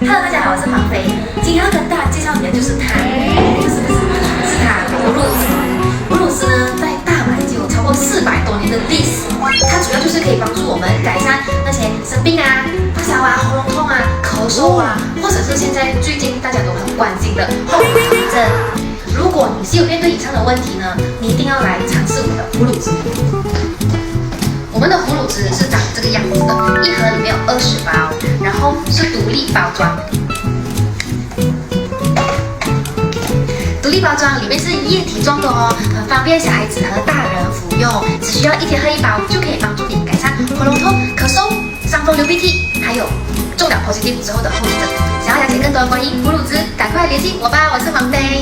Hello， 大家好，我是黄飞。今天要跟大家介绍的就是它，是它哺乳汁。哺乳汁呢，在大马已经有超过400多年的历史。它主要就是可以帮助我们改善那些生病啊、发烧啊、喉咙痛啊、咳嗽啊，或者是现在最近大家都很关心的后遗症。如果你是有面对以上的问题呢，你一定要来尝试我们的哺乳汁。我们的哺乳汁是长这个样子的，一盒里面有20包，然后是独立包装。独立包装里面是液体状的哦，很方便小孩子和大人服用，只需要1天喝1包就可以帮助你改善喉咙痛、咳嗽、伤风流鼻涕，还有中了 positive 之后的后遗症。想要了解更多关于哺乳汁，赶快联系我吧，我是黄飞。